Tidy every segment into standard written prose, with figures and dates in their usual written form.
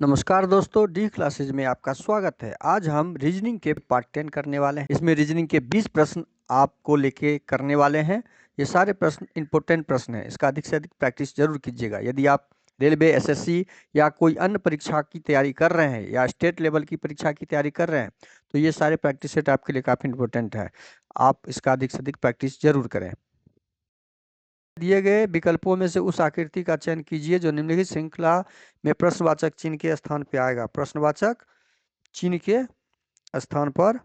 नमस्कार दोस्तों, D classes में आपका स्वागत है। आज हम रीजनिंग के पार्ट 10 करने वाले हैं। इसमें रीजनिंग के 20 प्रश्न आपको लेके करने वाले हैं। ये सारे प्रश्न इंपॉर्टेंट प्रश्न हैं। इसका अधिक से अधिक प्रैक्टिस जरूर कीजिएगा। यदि आप रेलवे, एसएससी या कोई अन्य परीक्षा की तैयारी कर रहे हैं या स्टेट लेवल की परीक्षा की तैयारी कर रहे हैं तो ये सारे प्रैक्टिस सेट आपके लिए काफ़ी इंपॉर्टेंट है। आप इसका अधिक से अधिक प्रैक्टिस जरूर करें। दिए गए विकल्पों में से उस आकृति का चयन कीजिए जो निम्नलिखित श्रृंखला में प्रश्नवाचक चिन्ह के स्थान पर आएगा। प्रश्नवाचक चिन्ह के स्थान पर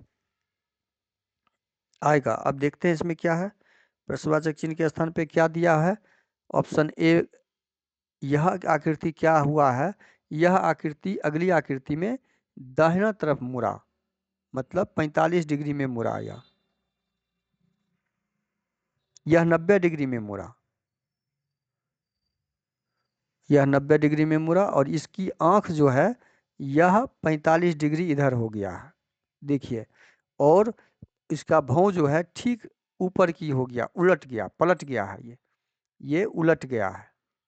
आएगा। अब देखते हैं इसमें क्या है। प्रश्नवाचक चिन्ह के स्थान पे क्या दिया है। ऑप्शन ए, यह आकृति क्या हुआ है। यह आकृति अगली आकृति में दाहिना तरफ मुड़ा, मतलब 45 डिग्री में मुड़ा। यह 90 डिग्री में मुड़ा। यह 90 डिग्री में मुड़ा और इसकी आंख जो है यह 45 डिग्री इधर हो गया है, देखिए। और इसका भौं जो है ठीक ऊपर की हो गया, उलट गया, पलट गया है। ये उलट गया है।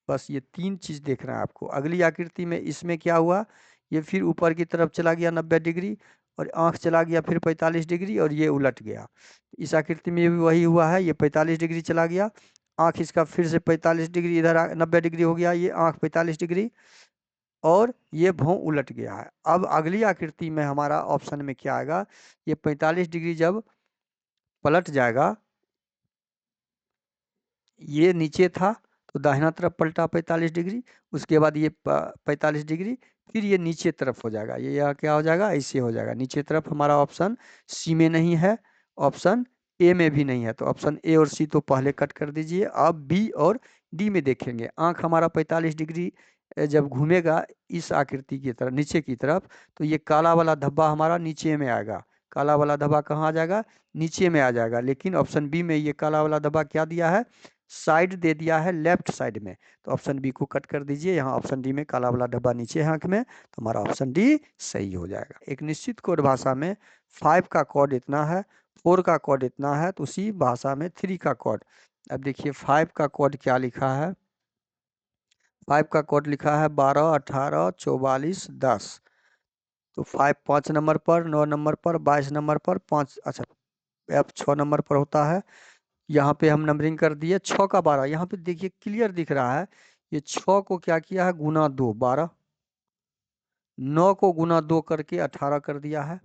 बस ये तीन चीज देखना है आपको। अगली आकृति में इसमें क्या हुआ, ये फिर ऊपर की तरफ चला गया 90 डिग्री और आंख चला गया फिर 45 डिग्री और ये उलट गया। इस आकृति में भी वही हुआ है। ये 45 डिग्री चला गया, आंख इसका फिर से 45 डिग्री, इधर 90 डिग्री हो गया, ये आंख 45 डिग्री और ये भौं उलट गया है। अब अगली आकृति में हमारा ऑप्शन में क्या आएगा, ये 45 डिग्री जब पलट जाएगा, ये नीचे था तो दाहिना तरफ पलटा 45 डिग्री, उसके बाद ये 45 डिग्री, फिर ये नीचे तरफ हो जाएगा। ये यहाँ क्या हो जाएगा, ऐसे हो जाएगा नीचे तरफ। हमारा ऑप्शन सी में नहीं है, ऑप्शन ए में भी नहीं है, तो ऑप्शन ए और सी तो पहले कट कर दीजिए। अब बी और डी में देखेंगे। आंख हमारा 45 डिग्री जब घूमेगा इस आकृति की तरफ, नीचे की तरफ, तो ये काला वाला धब्बा हमारा नीचे में आएगा। काला वाला धब्बा कहाँ आ जाएगा, नीचे में आ जाएगा। लेकिन ऑप्शन बी में ये काला वाला धब्बा क्या दिया है, साइड दे दिया है, लेफ्ट साइड में, तो ऑप्शन बी को कट कर दीजिए। यहाँ ऑप्शन डी में काला वाला डब्बा नीचे है आंख में, तो हमारा ऑप्शन डी सही हो जाएगा। एक निश्चित कोड भाषा में 5 का कोड इतना है, 4 का कोड इतना है, तो उसी भाषा में 3 का कोड। अब देखिए 5 का कोड क्या लिखा है। 5 का कोड लिखा है 12, 18, 44, 10। तो 5 5 नंबर पर, 9 नंबर पर, 22 नंबर पर, 5, अच्छा अब 6 नंबर पर होता है। यहाँ पे हम नंबरिंग कर दिए 6 का 12। यहाँ पे देखिए क्लियर दिख रहा है, ये 6 को क्या किया है, गुना 2 12, 9 को गुना 2 करके 18 कर दिया है,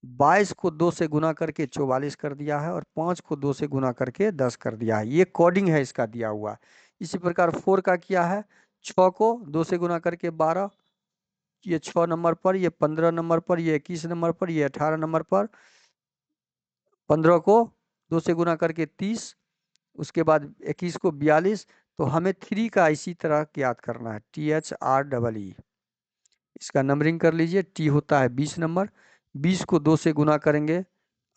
22 को 2 से गुना करके 44 कर दिया है और 5 को 2 से गुना करके 10 कर दिया है। ये कोडिंग है इसका दिया हुआ। इसी प्रकार 4 का किया है, 6 को 2 से गुना करके 12, ये 6 नंबर पर, ये 15 नंबर पर, ये 21 नंबर पर, ये 18 नंबर पर, 15 को 2 से गुना करके 30, उसके बाद 21 को 42। तो हमें 3 का इसी तरह याद करना है, THREE। इसका नंबरिंग कर लीजिए। टी होता है 20 नंबर, 20 को 2 से गुना करेंगे,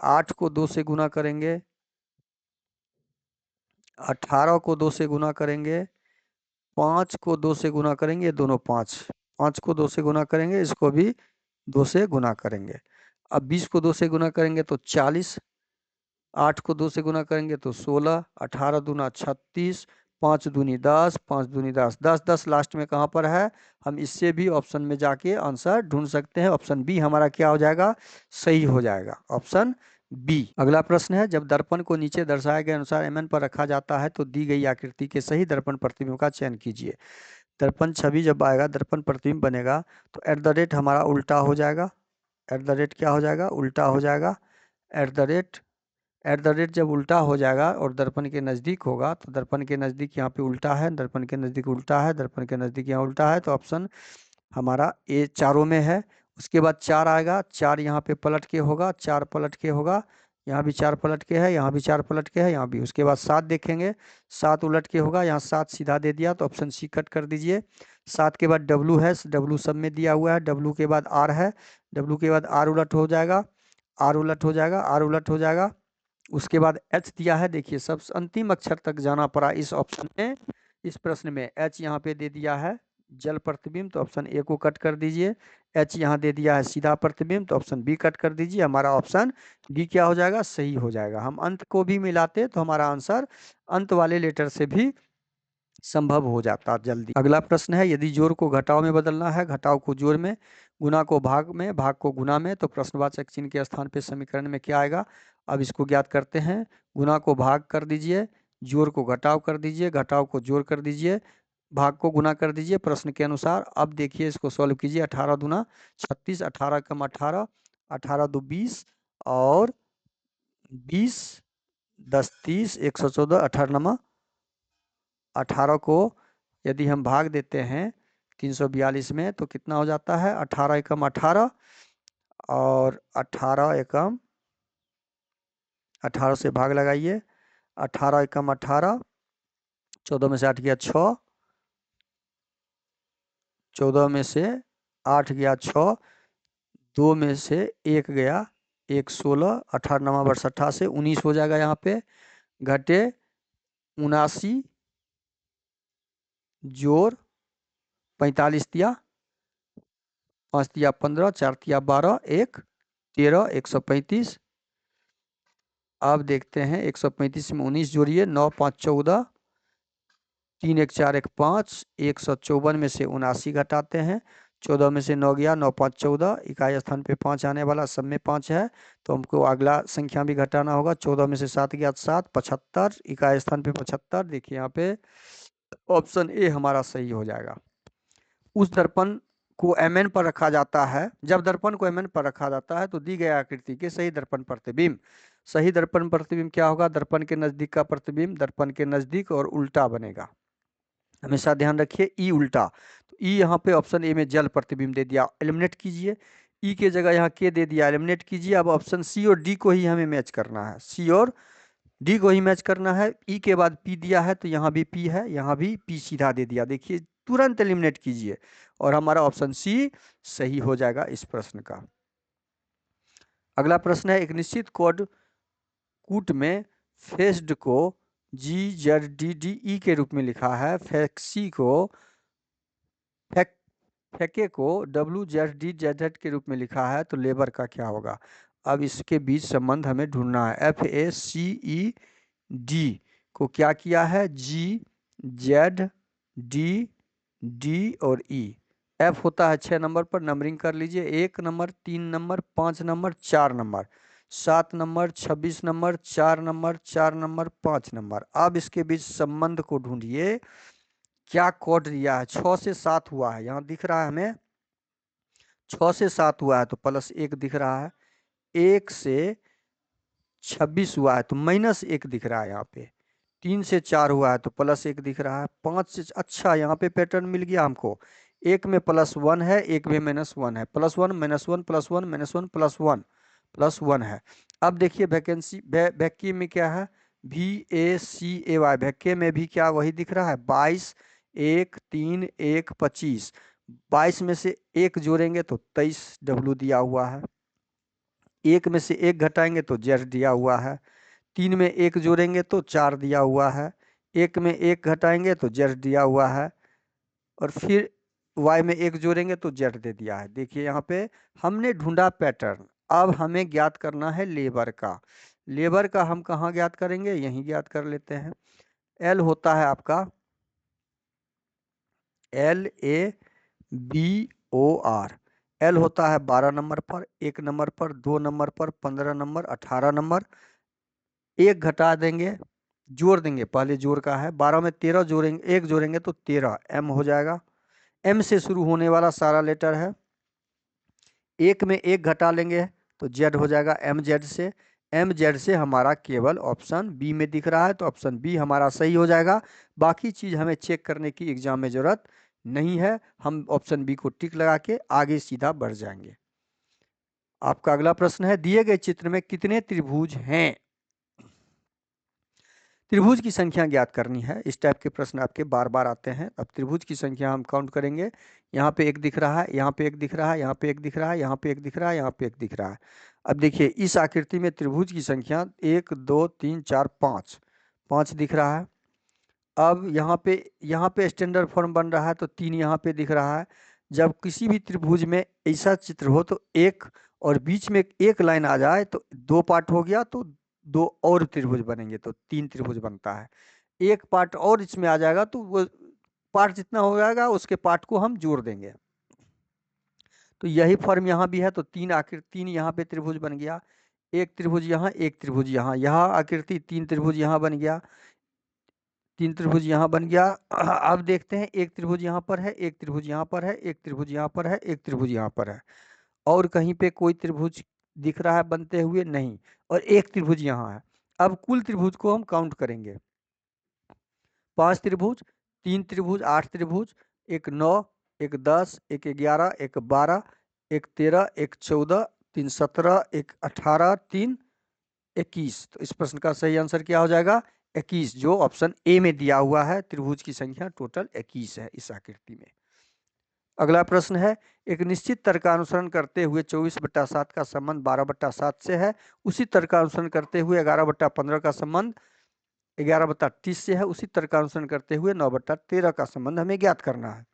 8 को 2 से गुना करेंगे, 18 को 2 से गुना करेंगे, 5 को 2 से गुना करेंगे, दोनों 5, 5 को 2 से गुना करेंगे, इसको भी 2 से गुना करेंगे। अब 20 को 2 से गुना करेंगे तो 40, 8 को 2 से गुना करेंगे तो 16, 18 दूना 36, 5 दूनी 10, 5 दूनी 10, 10 10 लास्ट में कहाँ पर है, हम इससे भी ऑप्शन में जाके आंसर ढूंढ सकते हैं। ऑप्शन बी हमारा क्या हो जाएगा, सही हो जाएगा, ऑप्शन बी। अगला प्रश्न है, जब दर्पण को नीचे दर्शाए गए अनुसार एमएन पर रखा जाता है तो दी गई आकृति के सही दर्पण प्रतिबिंब का चयन कीजिए। दर्पण छवि जब आएगा, दर्पण प्रतिबिंब बनेगा तो एट द रेट हमारा उल्टा हो जाएगा। एट द रेट क्या हो जाएगा, उल्टा हो जाएगा। एट द रेट जब उल्टा हो जाएगा और दर्पण के नज़दीक होगा, तो दर्पण के नज़दीक यहाँ पे उल्टा है, दर्पण के नज़दीक उल्टा है, दर्पण के नज़दीक यहाँ उल्टा है, तो ऑप्शन हमारा ए चारों में है। उसके बाद 4 आएगा, 4 यहाँ पे पलट के होगा, 4 पलट के होगा, यहाँ भी 4 पलट के है, यहाँ भी 4 पलट के है, यहाँ भी। उसके बाद 7 देखेंगे, 7 उलट के होगा, यहाँ 7 सीधा दे दिया तो ऑप्शन सी कट कर दीजिए। 7 के बाद डब्लू है, डब्लू सब में दिया हुआ है, डब्लू के बाद आर है, डब्लू के बाद आर उलट हो जाएगा, आर उलट हो जाएगा, आर उलट हो जाएगा। उसके बाद एच दिया है, देखिए सब अंतिम अक्षर तक जाना पड़ा इस ऑप्शन में। इस प्रश्न में एच यहाँ पे दे दिया है जल प्रतिबिंब, तो ऑप्शन ए को कट कर दीजिए। एच यहाँ दे दिया है सीधा प्रतिबिंब, तो ऑप्शन बी कट कर दीजिए। हमारा ऑप्शन डी क्या हो जाएगा, सही हो जाएगा। हम अंत को भी मिलाते तो हमारा आंसर अंत वाले लेटर से भी संभव हो जाता जल्दी। अगला प्रश्न है, यदि जोड़ को घटाव में बदलना है, घटाव को जोड़ में, गुणा को भाग में, भाग को गुणा में, तो प्रश्नवाचक चिन्ह के स्थान पे समीकरण में क्या आएगा? अब इसको ज्ञात करते हैं। गुणा को भाग कर दीजिए, जोड़ को घटाव कर दीजिए, घटाव को जोड़ कर दीजिए, भाग को गुना कर दीजिए प्रश्न के अनुसार। अब देखिए इसको सॉल्व कीजिए। 18 दूना 36, 18 कम 18, 18 दो 20 और 20 10 30, 114, 18 18 को यदि हम भाग देते हैं 342 में तो कितना हो जाता है? 18 एकम 18 और 18 एकम 18 से भाग लगाइए। 18 एकम 18, 14 में से 8 गया 6, 14 में से 8 गया 6, 2 में से 1 गया 1, 16, 18 नमा वर्ष 88, 19 हो जाएगा। यहाँ पे घटे 79 जोड़ 45 दिया, 5 दिया 15, 4 दिया 12, 1 13, 135। अब देखते हैं 135 में 19 जोड़िए, 9 5 14, 3 1 4 1 5, 154 में से 79 घटाते हैं। 14 में से 9 गया, 9 5 14, इकाई स्थान पे 5 आने वाला, सब में 5 है तो हमको अगला संख्या भी घटाना होगा। 14 में से 7 गया 7, 75, इकाई स्थान पे 75। देखिए यहाँ पे ऑप्शन ए हमारा सही हो जाएगा। उस दर्पण को mn पर रखा जाता है। जब दर्पण को mn पर रखा जाता है तो दी गई आकृति के सही दर्पण प्रतिबिंब, सही दर्पण प्रतिबिंब क्या होगा? दर्पण के नजदीक का प्रतिबिंब दर्पण के नजदीक और उल्टा बनेगा। हमेशा ध्यान रखिए ई उल्टा। तो ई यहाँ पे ऑप्शन ए में जल प्रतिबिंब दे दिया, एलिमिनेट कीजिए। ई के जगह यहाँ के दे दिया, एलिमिनेट कीजिए। अब ऑप्शन सी और डी को ही हमें मैच करना है, सी और डी को ही मैच करना है। ई के बाद पी दिया है तो यहाँ भी पी है, यहाँ भी पी सीधा दे दिया। देखिए तुरंत एलिमिनेट कीजिए और हमारा ऑप्शन सी सही हो जाएगा इस प्रश्न का। अगला प्रश्न है, एक निश्चित कोड कूट में फेस्ड को GZDDE के रूप में लिखा है, फैक्सी को फेके को WZDZZ के रूप में लिखा है, तो लेबर का क्या होगा? अब इसके बीच संबंध हमें ढूंढना है। FACED को क्या किया है? GZDD और E। F होता है 6 नंबर पर, नंबरिंग कर लीजिए। 1 number, 3 number, 5 number, 4 number, 7 number, 26 number, 4 number, 4 number, 5 number. अब इसके बीच संबंध को ढूंढिए। क्या कोड दिया है? 6 से 7 हुआ है, यहाँ दिख रहा है हमें 6 से 7 हुआ है तो +1 दिख रहा है। 1 से 26 हुआ है तो -1 दिख रहा है यहाँ पे। 3 से 4 हुआ है तो +1 दिख रहा है। 5 से, अच्छा यहाँ पे पैटर्न मिल गया हमको। एक में +1 है, एक में -1 है। +1 -1 +1 -1 +1 +1 है। अब देखिए वैकेंसी वैक्यूम में क्या है? VACAY, वैक्यूम में भी क्या वही दिख रहा है? 22 1 3 1 25। 22 में से 1 जोड़ेंगे तो 23 W दिया हुआ है। 1 में से 1 घटाएंगे तो Z दिया हुआ है। 3 में 1 जोड़ेंगे तो 4 दिया हुआ है। 1 में 1 घटाएंगे तो Z दिया हुआ है और फिर Y में 1 जोड़ेंगे तो Z दे दिया है। देखिए यहाँ पे हमने ढूंढा पैटर्न। अब हमें ज्ञात करना है लेबर का। लेबर का हम कहाँ ज्ञात करेंगे? यहीं ज्ञात कर लेते हैं। L होता है आपका LABOR। L होता है 12 नंबर पर, 1 नंबर पर, 2 नंबर पर, 15 नंबर, 18 नंबर। 1 घटा देंगे, जोड़ देंगे, पहले जोड़ का है। 12 में 13 जोड़ेंगे, 1 जोड़ेंगे तो 13 M हो जाएगा। M से शुरू होने वाला सारा लेटर है। 1 में 1 घटा लेंगे तो Z हो जाएगा MZ से। MZ से हमारा केवल ऑप्शन बी में दिख रहा है तो ऑप्शन बी हमारा सही हो जाएगा। बाकी चीज़ हमें चेक करने की एग्जाम में ज़रूरत नहीं है, हम ऑप्शन बी को टिक लगा के आगे सीधा बढ़ जाएंगे। आपका अगला प्रश्न है, दिए गए चित्र में कितने त्रिभुज हैं? त्रिभुज की संख्या ज्ञात करनी है। इस टाइप के प्रश्न आपके बार बार आते हैं। अब त्रिभुज की संख्या हम काउंट करेंगे। यहाँ पे 1 दिख रहा है, यहाँ पे 1 दिख रहा है, यहाँ पे 1 दिख रहा है, यहाँ पे 1 दिख रहा है, यहाँ पे 1 दिख रहा है। अब देखिए इस आकृति में त्रिभुज की संख्या 1 2 3 4 5 5 दिख रहा है। अब यहाँ पे स्टैंडर्ड फॉर्म बन रहा है तो 3 यहाँ पे दिख रहा है। जब किसी भी त्रिभुज में ऐसा चित्र हो तो 1 और बीच में 1 लाइन आ जाए तो 2 पार्ट हो गया तो 2 और त्रिभुज बनेंगे तो 3 त्रिभुज बनता है। एक पार्ट और इसमें आ जाएगा तो वो पार्ट जितना हो जाएगा उसके पार्ट को हम जोड़ देंगे। तो यही फॉर्म यहाँ भी है। तो तीन आकृति, तीन यहाँ पे त्रिभुज बन गया, एक त्रिभुज यहाँ, एक त्रिभुज यहाँ, यहाँ आकृति तीन त्रिभुज यहाँ बन गया, तीन त्रिभुज यहाँ बन गया। अब देखते हैं, एक त्रिभुज यहाँ पर है, एक त्रिभुज यहाँ पर है, एक त्रिभुज यहाँ पर है, एक त्रिभुज यहाँ पर है, और कहीं पे कोई त्रिभुज दिख रहा है बनते हुए? नहीं। और एक त्रिभुज यहाँ है। अब कुल त्रिभुज को हम काउंट करेंगे। 5 त्रिभुज, 3 त्रिभुज, 8 त्रिभुज, एक 9, एक 10, एक 11, एक 12, एक 13, एक 14, 3 17, एक 18, 3 21। तो इस प्रश्न का सही आंसर क्या हो जाएगा? 21, जो ऑप्शन ए में दिया हुआ है। त्रिभुज की संख्या टोटल 21 है इस आकृति में। अगला प्रश्न है, एक निश्चित तर्क का अनुसरण करते हुए 24/7 का संबंध 12/7 से है। उसी तर्क का अनुसरण करते हुए 11/15 का संबंध 11/30 से है। उसी तर्क का अनुसरण करते हुए 9/13 का संबंध हमें ज्ञात करना है।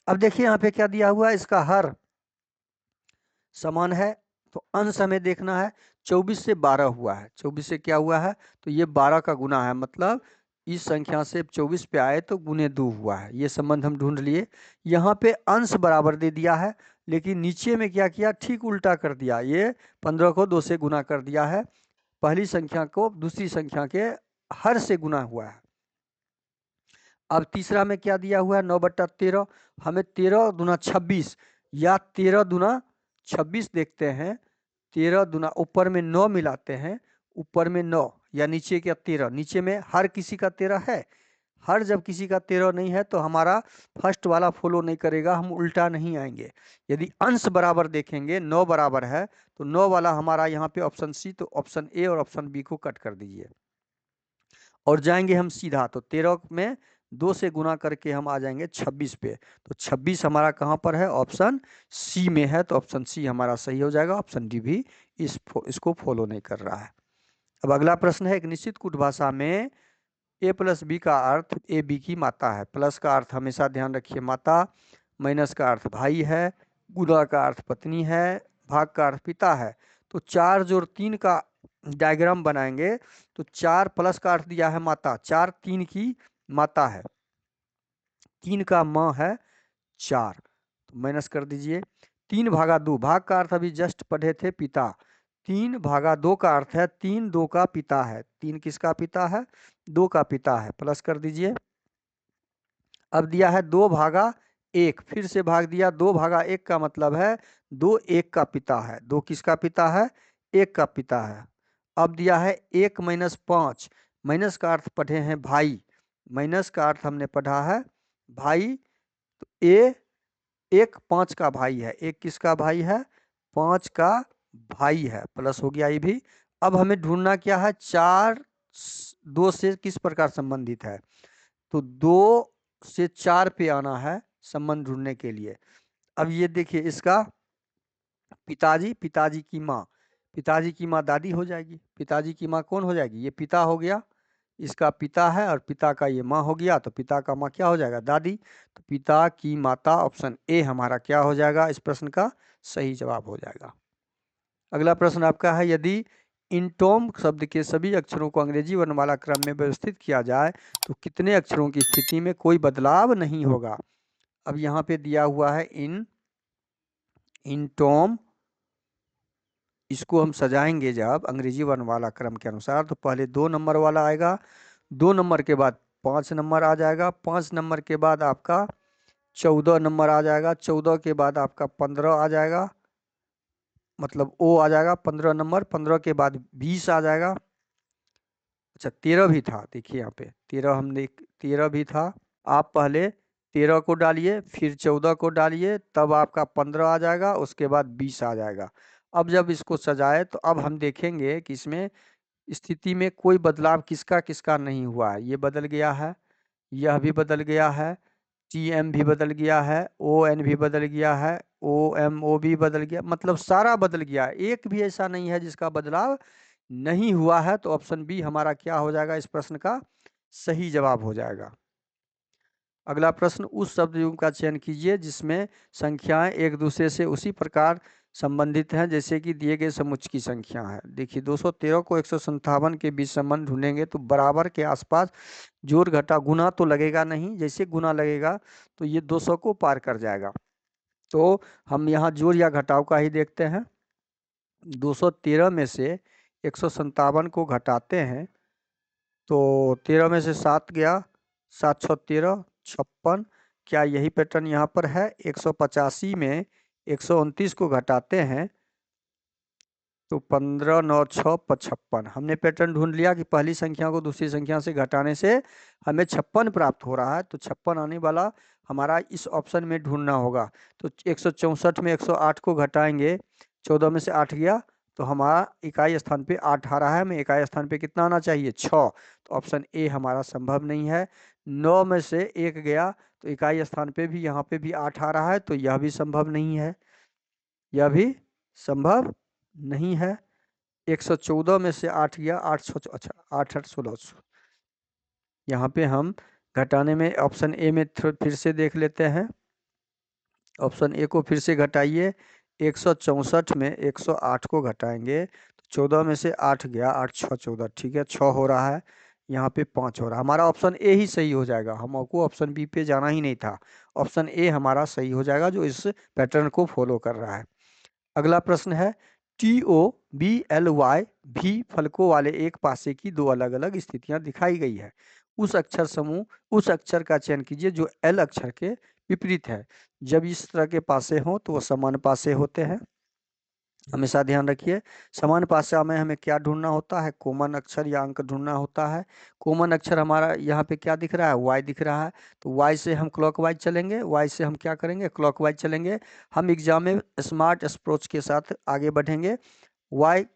अब देखिए यहाँ पे क्या दिया हुआ है, इसका हर समान है, तो अंश हमें देखना है। 24 से 12 हुआ है, 24 से क्या हुआ है, तो ये 12 का गुना है, मतलब इस संख्या से 24 पे आए तो गुने 2 हुआ है। ये संबंध हम ढूंढ लिए। यहाँ पे अंश बराबर दे दिया है, लेकिन नीचे में क्या किया, ठीक उल्टा कर दिया। ये 15 को 2 से गुना कर दिया है, पहली संख्या को दूसरी संख्या के हर से गुना हुआ है। अब तीसरा में क्या दिया हुआ है, 9/13। हमें 13 दूना 26 या 13 दूना 26 देखते हैं। 13 दूना ऊपर में 9 मिलाते हैं, ऊपर में 9 या नीचे क्या 13, नीचे में हर किसी का 13 है। हर जब किसी का 13 नहीं है तो हमारा फर्स्ट वाला फॉलो नहीं करेगा, हम उल्टा नहीं आएंगे। यदि अंश बराबर देखेंगे, 9 बराबर है, तो 9 वाला हमारा यहाँ पे ऑप्शन सी, तो ऑप्शन ए और ऑप्शन बी को कट कर दीजिए और जाएंगे हम सीधा। तो 13 में 2 से गुना करके हम आ जाएंगे 26 पे। तो 26 हमारा कहाँ पर है, ऑप्शन सी में है। तो ऑप्शन सी हमारा सही हो जाएगा। ऑप्शन डी भी इसको फॉलो नहीं कर रहा है। अब अगला प्रश्न है, एक निश्चित कूट भाषा में a प्लस बी का अर्थ ए बी की माता है। प्लस का अर्थ हमेशा ध्यान रखिए माता, माइनस का अर्थ भाई है, गुणा का अर्थ पत्नी है, भाग का अर्थ पिता है। तो 4 जोड़ 3 का डायग्राम बनाएंगे। तो 4 प्लस का अर्थ दिया है माता, 4 3 की माता है, 3 का माँ है 4, तो माइनस कर दीजिए। 3/2, भाग का अर्थ अभी जस्ट पढ़े थे पिता, 3/2 का अर्थ है 3 2 का पिता है। 3 किसका पिता है, 2 का पिता है, प्लस कर दीजिए। अब दिया है 2/1, फिर से भाग दिया। 2/1 का मतलब है 2 1 का पिता है, 2 किसका पिता है, 1 का पिता है। अब दिया है 1 - 5, माइनस का अर्थ पढ़े हैं भाई, माइनस का अर्थ हमने पढ़ा है भाई। तो ए 1 5 का भाई है, 1 किसका भाई है, 5 का भाई है, प्लस हो गया ये भी। अब हमें ढूंढना क्या है, 4 2 से किस प्रकार संबंधित है, तो 2 से 4 पे आना है संबंध ढूंढने के लिए। अब ये देखिए, इसका पिताजी, पिताजी की माँ, पिताजी की माँ दादी हो जाएगी, पिताजी की माँ कौन हो जाएगी, ये पिता हो गया, इसका पिता है, और पिता का ये माँ हो गया, तो पिता का माँ क्या हो जाएगा, दादी। तो पिता की माता, ऑप्शन ए हमारा क्या हो जाएगा, इस प्रश्न का सही जवाब हो जाएगा। अगला प्रश्न आपका है, यदि इंटोम शब्द के सभी अक्षरों को अंग्रेजी वर्णमाला क्रम में व्यवस्थित किया जाए तो कितने अक्षरों की स्थिति में कोई बदलाव नहीं होगा। अब यहाँ पे दिया हुआ है इंटोम, इसको हम सजाएंगे जब अंग्रेजी वर्णमाला क्रम के अनुसार, तो पहले 2 नंबर वाला आएगा, 2 नंबर के बाद 5 नंबर आ जाएगा, 5 नंबर के बाद आपका 14 नंबर आ जाएगा, 14 के बाद आपका 15 आ जाएगा, मतलब ओ आ जाएगा 15 नंबर, 15 के बाद 20 आ जाएगा। अच्छा 13 भी था, देखिए यहाँ पे 13 हमने 13 भी था। आप पहले 13 को डालिए, फिर 14 को डालिए, तब आपका 15 आ जाएगा, उसके बाद 20 आ जाएगा। अब जब इसको सजाए तो अब हम देखेंगे कि इसमें स्थिति में कोई बदलाव किसका किसका नहीं हुआ है। ये बदल गया है, यह भी बदल गया है, TM भी बदल गया है, ON भी बदल गया है, OMO भी बदल गया, मतलब सारा बदल गया है, एक भी ऐसा नहीं है जिसका बदलाव नहीं हुआ है। तो ऑप्शन बी हमारा क्या हो जाएगा, इस प्रश्न का सही जवाब हो जाएगा। अगला प्रश्न, उस शब्द युग्म का चयन कीजिए जिसमें संख्याएं एक दूसरे से उसी प्रकार संबंधित हैं, जैसे कि दिए गए समुच्च की संख्या है। देखिए 213 को 157 के बीच संबंध ढूंढेंगे तो बराबर के आसपास जोड़ घटा गुना तो लगेगा नहीं, जैसे गुना लगेगा तो ये 200 को पार कर जाएगा। तो हम यहाँ जोड़ या घटाव का ही देखते हैं। 213 में से 157 को घटाते हैं तो 13 में से 7 गया, 7 6 13, 56। क्या यही पैटर्न यहाँ पर है? 185 में 129 को घटाते हैं तो 15 9 6 55। हमने पैटर्न ढूंढ लिया कि पहली संख्या को दूसरी संख्या से घटाने से हमें 56 प्राप्त हो रहा है, तो 56 आने वाला हमारा इस ऑप्शन में ढूंढना होगा। तो 164 में 108 को घटाएंगे, 14 में से 8 गया तो हमारा इकाई स्थान पे 8 आ रहा है, हमें इकाई स्थान पे कितना आना चाहिए? 6। तो ऑप्शन ए हमारा संभव नहीं है। 9 में से 1 गया तो इकाई स्थान पे भी यहाँ पे भी 8 आ रहा है, तो यह भी संभव नहीं है, यह भी संभव नहीं है। 114 में से 8 गया, 8 अच्छा 8 8 16। यहाँ पे हम घटाने में ऑप्शन ए में फिर से देख लेते हैं। ऑप्शन ए को फिर से घटाइए, 164 में 108 को घटाएंगे तो 14 में से 8 गया, 8 6 14, ठीक है 6 हो रहा है, यहाँ पे 5 हो रहा है। हमारा ऑप्शन ए ही सही हो जाएगा, हमको ऑप्शन बी पे जाना ही नहीं था। ऑप्शन ए हमारा सही हो जाएगा जो इस पैटर्न को फॉलो कर रहा है। अगला प्रश्न है TOBLY भी फलकों वाले एक पासे की दो अलग अलग स्थितियां दिखाई गई है। उस अक्षर समूह उस अक्षर का चयन कीजिए जो एल अक्षर के विपरीत है। जब इस तरह के पासे हों तो वो समान पासे होते हैं, हमेशा ध्यान रखिए। समान पासा में हमें क्या ढूंढना होता है? कॉमन अक्षर या अंक ढूंढना होता है। कॉमन अक्षर हमारा यहाँ पे क्या दिख रहा है? वाई दिख रहा है, तो वाई से हम क्लॉकवाइज चलेंगे, वाई से हम क्या करेंगे? क्लॉकवाइज चलेंगे। हम एग्जाम में स्मार्ट अप्रोच के साथ आगे बढ़ेंगे। वाई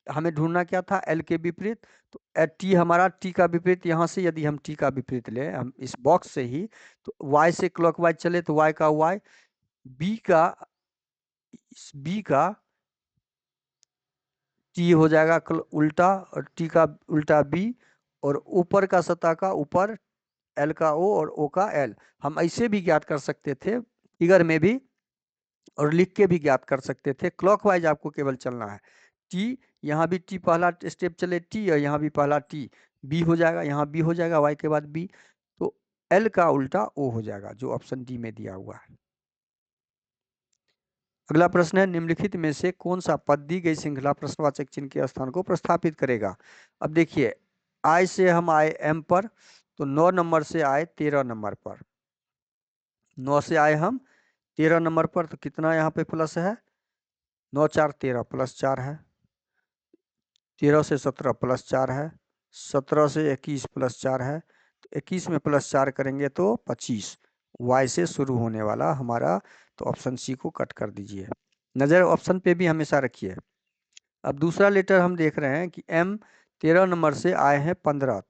हमें ढूंढना क्या था? एल के विपरीत, तो टी हमारा टी का विपरीत, यहाँ से यदि हम टी का विपरीत लें हम इस बॉक्स से ही, तो वाई से क्लॉकवाइज चले तो वाई का वाई, बी का टी हो जाएगा उल्टा, और टी का उल्टा बी, और ऊपर का सतह का ऊपर एल का ओ और ओ का एल। हम ऐसे भी ज्ञात कर सकते थे फिगर में भी, और लिख के भी ज्ञात कर सकते थे। क्लॉकवाइज आपको केवल चलना है। टी, यहाँ भी टी पहला स्टेप चले टी, और यहाँ भी पहला टी, बी हो जाएगा, यहाँ बी हो जाएगा, वाई के बाद बी, तो एल का उल्टा ओ हो जाएगा जो ऑप्शन डी में दिया हुआ है। अगला प्रश्न है निम्नलिखित में से कौन सा पद दी गई श्रृंखला प्रश्नवाचक चिन्ह के स्थान को प्रस्थापित करेगा? अब देखिए आई से हम आए एम पर, तो 9 नंबर से आए 13 नंबर पर, 9 से आए हम 13 नंबर पर, तो कितना यहाँ पे प्लस है? 9 4 13 प्लस 4 है, 13 से 17 प्लस 4 है, 17 से 21 प्लस 4 है, तो 21 में प्लस 4 करेंगे तो 25। वाई से शुरू होने वाला हमारा, तो ऑप्शन सी को कट कर दीजिए। नज़र ऑप्शन पे भी हमेशा रखिए। अब दूसरा लेटर हम देख रहे हैं कि एम 13 नंबर से आए हैं 15,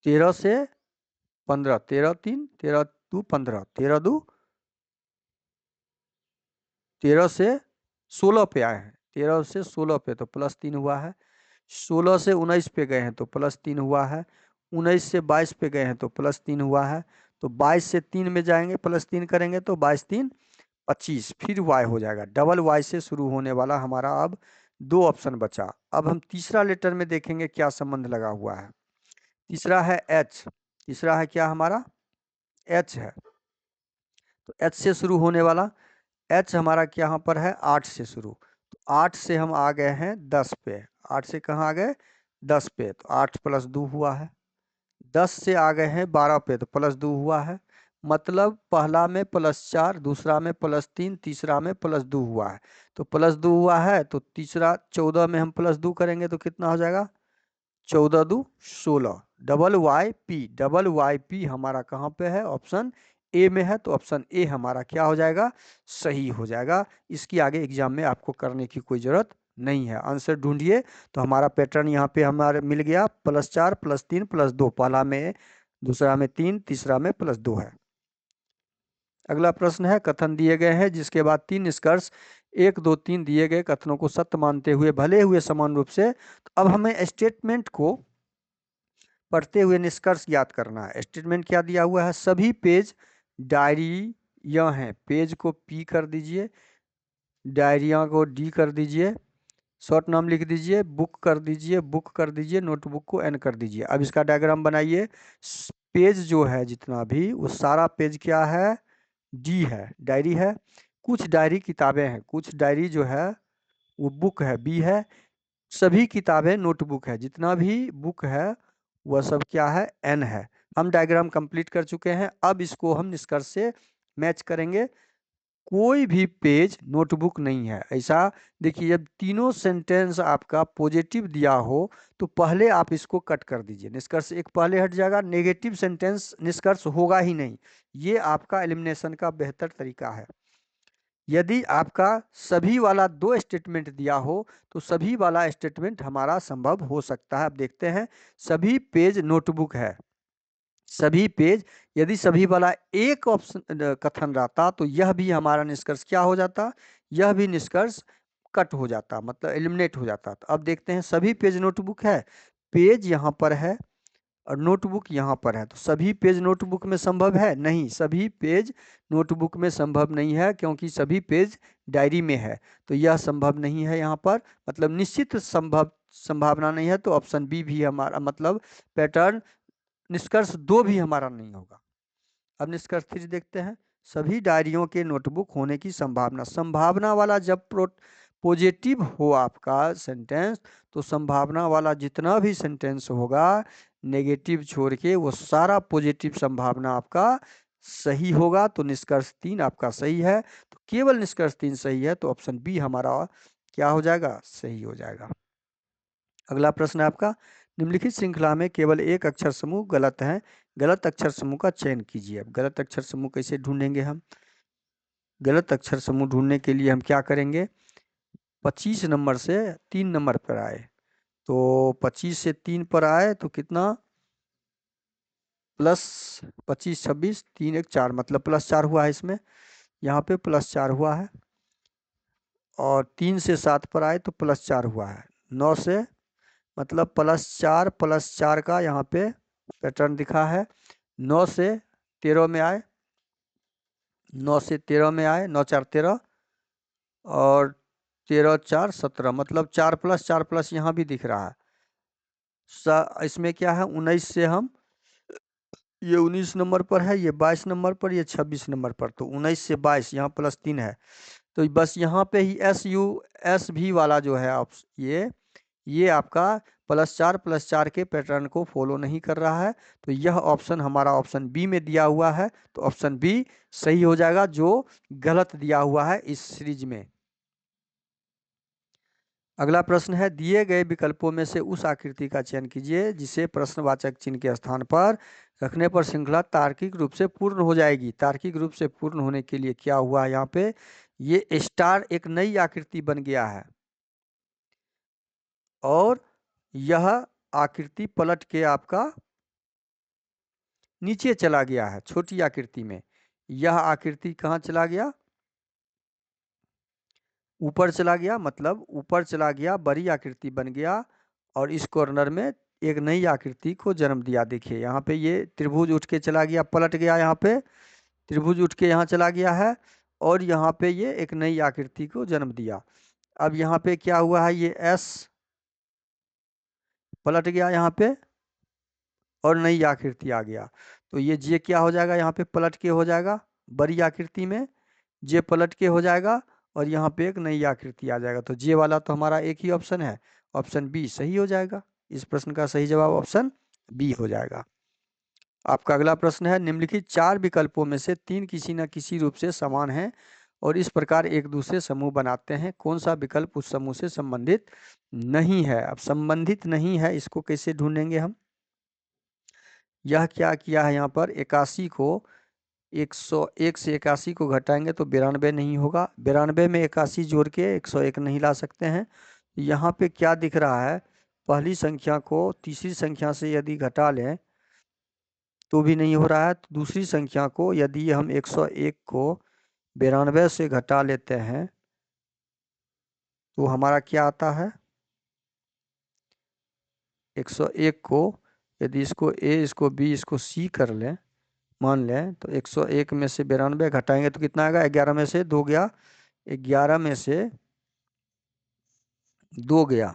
13 से 15, 13 3 13 2 15, 13 2 13 से 16 पे आए हैं, 13 से 16 पे तो प्लस 3 हुआ है, 16 से 19 पे गए हैं तो प्लस 3 हुआ है, 19 से 22 पे गए हैं तो प्लस 3 हुआ है, तो 22 से 3 में जाएंगे प्लस 3 करेंगे तो 22 3 25, फिर वाई हो जाएगा। डबल वाई से शुरू होने वाला हमारा अब 2 ऑप्शन बचा। अब हम तीसरा लेटर में देखेंगे क्या संबंध लगा हुआ है। तीसरा है एच, तीसरा है क्या हमारा? एच है, तो एच से शुरू होने वाला, एच हमारा क्या यहाँ पर है? 8 से शुरू, तो 8 से हम आ गए हैं 10 पे, 8 से कहाँ आ गए? 10 पे, तो 8 प्लस 2 हुआ है। 10 से आ गए हैं 12 पे, तो प्लस 2 हुआ है, मतलब पहला में प्लस 4, दूसरा में प्लस 3, तीसरा में प्लस 2 हुआ है, तो प्लस 2 हुआ है, तो तीसरा 14 में हम प्लस 2 करेंगे तो कितना हो जाएगा? 14 2 16। डबल वाई पी हमारा कहाँ पे है? ऑप्शन ए में है, तो ऑप्शन ए हमारा क्या हो जाएगा? सही हो जाएगा। इसकी आगे एग्जाम में आपको करने की कोई जरूरत नहीं है। आंसर ढूंढिए, तो हमारा पैटर्न यहाँ पे हमारे मिल गया, +4 +3 +2, पहला में, दूसरा में 3, तीसरा में +2 है। अगला प्रश्न है कथन दिए गए हैं जिसके बाद 3 निष्कर्ष 1 2 3 दिए गए कथनों को सत्य मानते हुए भले हुए समान रूप से। तो अब हमें स्टेटमेंट को पढ़ते हुए निष्कर्ष ज्ञात करना है। स्टेटमेंट क्या दिया हुआ है? सभी पेज डायरी यह हैं, पेज को पी कर दीजिए, डायरिया को डी कर दीजिए, शॉर्ट नाम लिख दीजिए, बुक कर दीजिए, बुक कर दीजिए, नोटबुक को एन कर दीजिए। अब इसका डायग्राम बनाइए। पेज जो है जितना भी, वो सारा पेज क्या है, डी है, डायरी है। कुछ डायरी किताबें हैं, कुछ डायरी जो है वो बुक है, बी है। सभी किताबें नोटबुक है, जितना भी बुक है वह सब क्या है, एन है। हम डायग्राम कंप्लीट कर चुके हैं। अब इसको हम निष्कर्ष से मैच करेंगे। कोई भी पेज नोटबुक नहीं है, ऐसा देखिए। जब तीनों सेंटेंस आपका पॉजिटिव दिया हो तो पहले आप इसको कट कर दीजिए, निष्कर्ष एक पहले हट जाएगा। नेगेटिव सेंटेंस निष्कर्ष होगा ही नहीं। ये आपका एलिमिनेशन का बेहतर तरीका है। यदि आपका सभी वाला दो स्टेटमेंट दिया हो तो सभी वाला स्टेटमेंट हमारा संभव हो सकता है। अब देखते हैं, सभी पेज नोटबुक है, सभी पेज। यदि सभी वाला एक ऑप्शन कथन रहता तो यह भी हमारा निष्कर्ष क्या हो जाता, यह भी निष्कर्ष कट हो जाता, मतलब एलिमिनेट हो जाता। तो अब देखते हैं, सभी पेज नोटबुक है, पेज यहाँ पर है और नोटबुक यहाँ पर है, तो सभी पेज नोटबुक में संभव है नहीं, सभी पेज नोटबुक में संभव नहीं है, क्योंकि सभी पेज डायरी में है। तो यह संभव नहीं है यहाँ पर, मतलब निश्चित संभावना नहीं है। तो ऑप्शन बी भी हमारा मतलब पैटर्न निष्कर्ष दो भी हमारा नहीं होगा। अब निष्कर्ष 3 देखते हैं। सभी डायरियों के नोटबुक होने की संभावना, संभावना वाला जब पॉजिटिव हो आपका सेंटेंस, तो संभावना वाला जितना भी सेंटेंस होगा नेगेटिव छोड़ के, वो सारा पॉजिटिव संभावना आपका सही होगा। तो निष्कर्ष 3 आपका सही है। तो केवल निष्कर्ष 3 सही है, तो ऑप्शन बी हमारा क्या हो जाएगा, सही हो जाएगा। अगला प्रश्न है आपका, निम्नलिखित श्रृंखला में केवल एक अक्षर समूह गलत है, गलत अक्षर समूह का चयन कीजिए। अब गलत अक्षर समूह कैसे ढूंढेंगे हम, गलत अक्षर समूह ढूंढने के लिए हम क्या करेंगे, 25 नंबर से 3 नंबर पर आए, तो 25 से 3 पर आए तो कितना, प्लस 25 26 3 1 4, मतलब +4 हुआ है इसमें, यहाँ पे +4 हुआ है। और 3 से 7 पर आए तो +4 हुआ है। 9 से मतलब +4 का यहाँ पे पैटर्न दिखा है। 9 से 13 में आए, 9 से 13 में आए, 9 4 13 और 13 4 17, मतलब 4+4+ यहाँ भी दिख रहा है। इसमें क्या है, 19 से हम, ये 19 नंबर पर है, ये 22 नंबर पर, ये 26 नंबर पर, तो 19 से 22 यहाँ +3 है। तो बस यहाँ पे ही एस भी वाला जो है आप, ये आपका +4+4 के पैटर्न को फॉलो नहीं कर रहा है। तो यह ऑप्शन हमारा ऑप्शन बी में दिया हुआ है, तो ऑप्शन बी सही हो जाएगा, जो गलत दिया हुआ है इस सीरीज में। अगला प्रश्न है, दिए गए विकल्पों में से उस आकृति का चयन कीजिए जिसे प्रश्नवाचक चिन्ह के स्थान पर रखने पर श्रृंखला तार्किक रूप से पूर्ण हो जाएगी। तार्किक रूप से पूर्ण होने के लिए क्या हुआ यहाँ पे, ये स्टार एक नई आकृति बन गया है और यह आकृति पलट के आपका नीचे चला गया है छोटी आकृति में। यह आकृति कहाँ चला गया, ऊपर चला गया, मतलब ऊपर चला गया, बड़ी आकृति बन गया और इस कॉर्नर में एक नई आकृति को जन्म दिया। देखिए यहाँ पे ये त्रिभुज उठ के चला गया, पलट गया, यहाँ पे त्रिभुज उठ के यहाँ चला गया है और यहाँ पे ये एक नई आकृति को जन्म दिया। अब यहाँ पे क्या हुआ है, ये एस पलट गया यहाँ पे और नई आकृति आ गया। तो ये जे क्या हो जाएगा, यहाँ पे पलट के हो जाएगा, बड़ी आकृति में जे पलट के हो जाएगा और यहाँ पे एक नई आकृति आ जाएगा। तो जे वाला तो हमारा एक ही ऑप्शन है, ऑप्शन बी सही हो जाएगा। इस प्रश्न का सही जवाब ऑप्शन बी हो जाएगा। आपका अगला प्रश्न है, निम्नलिखित 4 विकल्पों में से 3 किसी न किसी रूप से समान हैं और इस प्रकार एक दूसरे समूह बनाते हैं, कौन सा विकल्प उस समूह से संबंधित नहीं है। अब संबंधित नहीं है, इसको कैसे ढूंढेंगे हम, यह क्या किया है, यहाँ पर 81 को 101 से 81 को घटाएंगे तो 92 नहीं होगा, 92 में 81 जोड़ के 101 नहीं ला सकते हैं। यहाँ पे क्या दिख रहा है, पहली संख्या को तीसरी संख्या से यदि घटा लें तो भी नहीं हो रहा है। तो दूसरी संख्या को यदि हम 101 को 92 से घटा लेते हैं तो हमारा क्या आता है, 101 को यदि इसको ए, इसको बी, इसको सी कर लें, मान लें, तो 101 में से 92 घटाएंगे तो कितना आएगा, 11 में से 2 गया 11 में से 2 गया,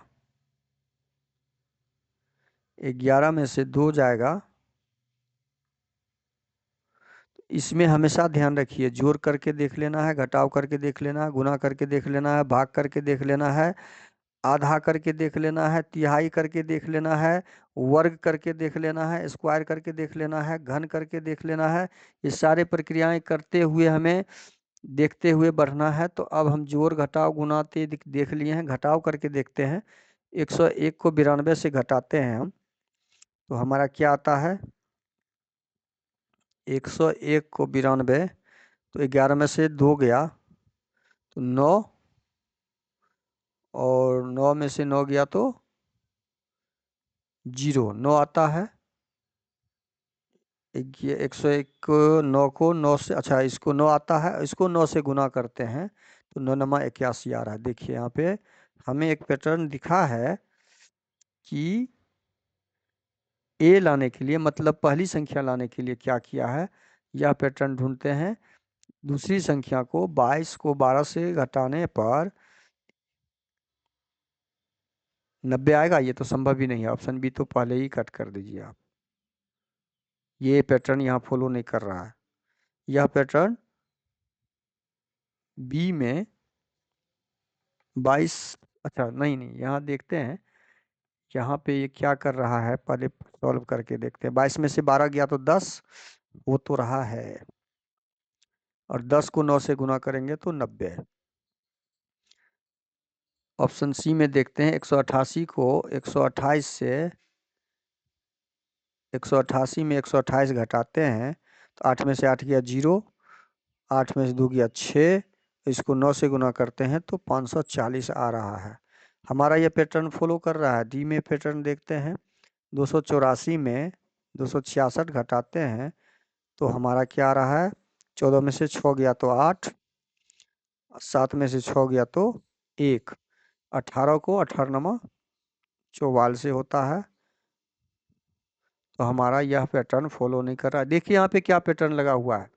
11 में से 2 जाएगा। इसमें हमेशा ध्यान रखिए, जोड़ करके देख लेना है, घटाव करके देख लेना है, गुना करके देख लेना है, भाग करके देख लेना है, आधा करके देख लेना है, तिहाई करके देख लेना है, वर्ग करके देख लेना है, स्क्वायर करके देख लेना है, घन करके देख लेना है। ये सारे प्रक्रियाएं करते हुए हमें देखते हुए बढ़ना है। तो अब हम जोड़ घटाव गुनाते देख लिए हैं, घटाव करके देखते हैं। 101 को 92 से घटाते हैं हम, तो हमारा क्या आता है? 101 को 92, तो 11 में से 2 गया तो 9, और 9 में से 9 गया तो 0, 9 आता है। 101 को 9 को 9 से, अच्छा इसको 9 आता है, इसको 9 से गुना करते हैं तो 9 नमा 81 आ रहा है। देखिए यहाँ पे हमें एक पैटर्न दिखा है कि ए लाने के लिए, मतलब पहली संख्या लाने के लिए क्या किया है, यह पैटर्न ढूंढते हैं। दूसरी संख्या को 22 को 12 से घटाने पर 90 आएगा, ये तो संभव ही नहीं है। ऑप्शन बी तो पहले ही कट कर दीजिए आप, ये पैटर्न यहाँ फॉलो नहीं कर रहा है। यह पैटर्न बी में 22, अच्छा नहीं नहीं, यहाँ देखते हैं यहाँ पे ये क्या कर रहा है, पहले सॉल्व करके देखते हैं। 22 में से 12 गया तो 10 हो तो रहा है, और 10 को 9 से गुना करेंगे तो 90। ऑप्शन सी में देखते हैं, 188 को 128 से, 188 में 128 घटाते हैं तो 8 में से 8 गया 0, 8 में से 2 गया 6, इसको 9 से गुना करते हैं तो 540 आ रहा है। हमारा ये पैटर्न फॉलो कर रहा है। डी में पैटर्न देखते हैं, 284 में 266 घटाते हैं तो हमारा क्या आ रहा है? 14 में से 6 गया तो 8, 7 में से 6 गया तो 1, 18 को 18 नमा 44 से होता है। तो हमारा यह पैटर्न फॉलो नहीं कर रहा है। देखिए यहाँ पे क्या पैटर्न लगा हुआ है।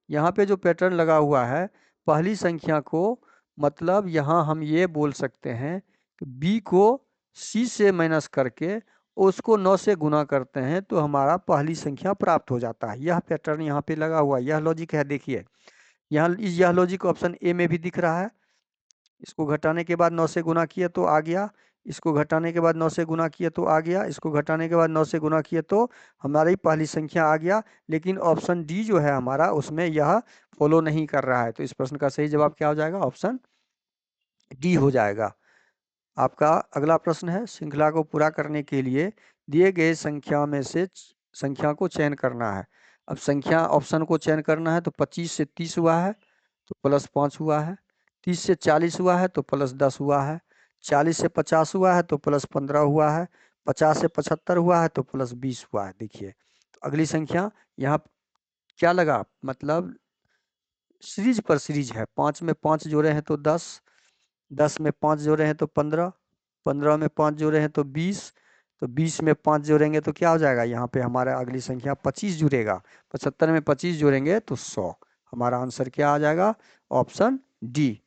यहाँ पे जो पैटर्न लगा हुआ है, पहली संख्या को, मतलब यहाँ हम ये बोल सकते हैं कि बी को सी से माइनस करके उसको 9 से गुना करते हैं तो हमारा पहली संख्या प्राप्त हो जाता है। यह पैटर्न यहाँ पे लगा हुआ है, यह लॉजिक है। देखिए यहाँ यह लॉजिक ऑप्शन ए में भी दिख रहा है। इसको घटाने के बाद 9 से गुना किए तो आ गया, इसको घटाने के बाद 9 से गुना किए तो आ गया, इसको घटाने के बाद 9 से गुना किए तो हमारी पहली संख्या आ गया। लेकिन ऑप्शन डी जो है हमारा, उसमें यह फॉलो नहीं कर रहा है। तो इस प्रश्न का सही जवाब क्या हो जाएगा? ऑप्शन डी हो जाएगा। आपका अगला प्रश्न है, श्रृंखला को पूरा करने के लिए दिए गए संख्या में से संख्या को चयन करना है। अब संख्या ऑप्शन को चयन करना है तो 25 से 30 हुआ है तो +5 हुआ है, 30 से 40 हुआ है तो +10 हुआ है, 40 से 50 हुआ है तो +15 हुआ है, 50 से 75 हुआ है तो +20 हुआ है। देखिए तो अगली संख्या यहाँ क्या लगा, मतलब सीरीज पर सीरीज है। 5 में 5 जोड़े हैं तो 10, 10 में 5 जोड़े हैं तो 15, 15 में 5 जोड़े हैं तो 20, तो 20 में 5 जोड़ेंगे तो क्या हो जाएगा? यहाँ पे हमारा अगली संख्या 25 जुड़ेगा। 75 में 25 जोड़ेंगे तो 100। हमारा आंसर क्या आ जाएगा? Option D.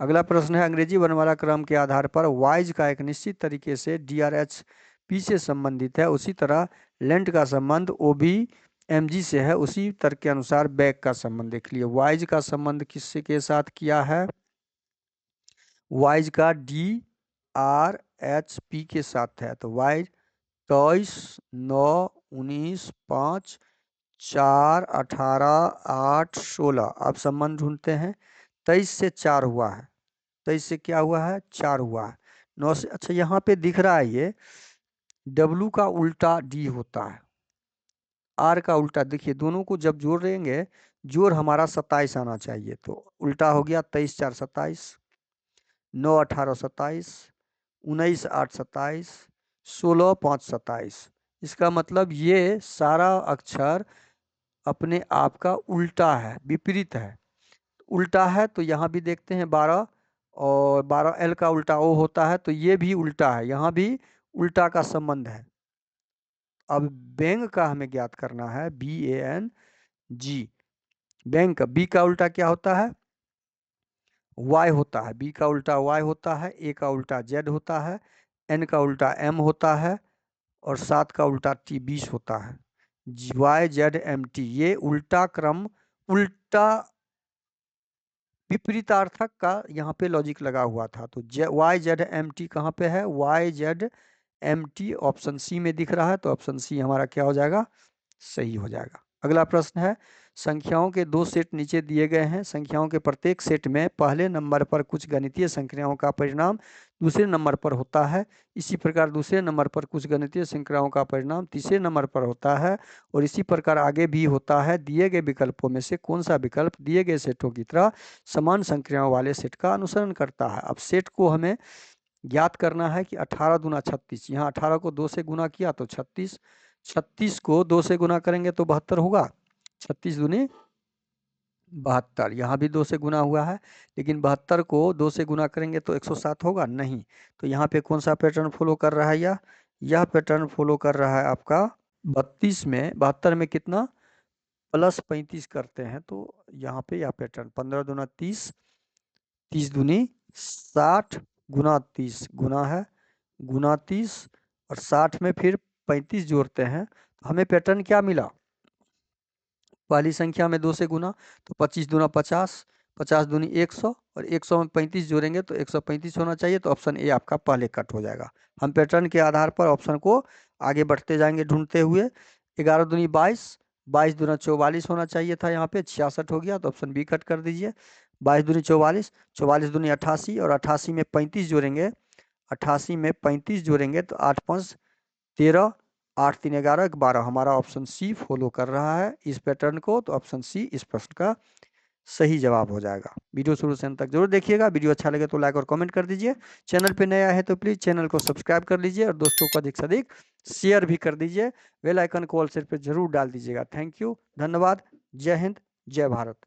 अगला प्रश्न है, अंग्रेजी वर्णमाला क्रम के आधार पर वाइज का एक निश्चित तरीके से DRH P से संबंधित है, उसी तरह लेंट का संबंध OB MG से है। उसी तर्क के अनुसार बैक का संबंध देख लिए। वाइज का संबंध किससे के साथ किया है? वाइज का DRH P के साथ है। तो वाइज 23, 9, 19, 5, 4, 18, 8, 16। अब संबंध ढूंढते हैं। 23 से 4 हुआ है, 23 से क्या हुआ है? 4 हुआ है। 9 से, अच्छा यहाँ पे दिख रहा है ये W का उल्टा D होता है, R का उल्टा। देखिए दोनों को जब जोड़ देंगे, जोड़ हमारा 27 आना चाहिए, तो उल्टा हो गया 23 4 27, 9 18 27, 19 8 27, 16 5 27। इसका मतलब ये सारा अक्षर अपने आप का उल्टा है, विपरीत है। उल्टा है तो यहाँ भी देखते हैं 12, और 12 L का उल्टा O होता है, तो ये भी उल्टा है, यहाँ भी उल्टा का संबंध है। अब व्यंग का हमें ज्ञात करना है, BANG। बैंक। बी का उल्टा क्या होता है? वाई होता है। बी का उल्टा वाई होता है। ए का उल्टा जेड होता है। एन का उल्टा एम होता है। और 7 का उल्टा टी 20 होता है। वाई जेड एम टी, ये उल्टा क्रम, उल्टा विपरीतार्थक का यहाँ पे लॉजिक लगा हुआ था। तो वाई जेड एम टी कहाँ पे है? Y Z M T option C में दिख रहा है, तो ऑप्शन सी हमारा क्या हो जाएगा? सही हो जाएगा। अगला प्रश्न है, संख्याओं के 2 सेट नीचे दिए गए हैं। संख्याओं के प्रत्येक सेट में पहले नंबर पर कुछ गणितीय संख्याओं का परिणाम दूसरे नंबर पर होता है। इसी प्रकार दूसरे नंबर पर कुछ गणितीय संख्याओं का परिणाम तीसरे नंबर पर होता है, और इसी प्रकार आगे भी होता है। दिए गए विकल्पों में से कौन सा विकल्प दिए गए सेटों की तरह समान संख्याओं वाले सेट का अनुसरण करता है? अब सेट को हमें ज्ञात करना है कि 18 दूना 36, यहाँ 18 को 2 से गुना किया तो 36, 36 को 2 से गुना करेंगे तो 72 होगा। 36 दूनी 72, यहाँ भी 2 से गुना हुआ है, लेकिन 72 को 2 से गुना करेंगे तो 107 होगा नहीं। तो यहाँ पे कौन सा पैटर्न फॉलो कर रहा है? यह पैटर्न फॉलो कर रहा है आपका 32 में। 72 में कितना? प्लस 35 करते हैं, तो यहाँ पे यह पैटर्न 15 दूना 30, 30 दूनी 60, गुना 30 गुना है, गुना 30, और 60 में फिर 35 जोड़ते हैं, तो हमें पैटर्न क्या मिला? पहली संख्या में 2 से गुना तो 25 दूना 50, 50 दूनी 100, और 100 में 35 जोड़ेंगे तो 135 होना चाहिए। तो ऑप्शन ए आपका पहले कट हो जाएगा। हम पैटर्न के आधार पर ऑप्शन को आगे बढ़ते जाएंगे ढूंढते हुए। 11 दूनी 22, 22 दूना 44 होना चाहिए था, यहाँ पे 66 हो गया, तो ऑप्शन बी कट कर दीजिए। 22 दूनी 44, 44 दूनी 88, और 88 में 35 जोड़ेंगे, 88 में 35 जोड़ेंगे तो 8 5 13, 8 3 11, 12, हमारा ऑप्शन सी फॉलो कर रहा है इस पैटर्न को। तो ऑप्शन सी इस प्रश्न का सही जवाब हो जाएगा। वीडियो शुरू से अंत तक जरूर देखिएगा। वीडियो अच्छा लगे तो लाइक और कमेंट कर दीजिए। चैनल पे नया है तो प्लीज़ चैनल को सब्सक्राइब कर लीजिए, और दोस्तों को अधिक से अधिक शेयर भी कर दीजिए। बेल आइकन को ऑल सेट पे जरूर डाल दीजिएगा। थैंक यू, धन्यवाद। जय हिंद, जय भारत।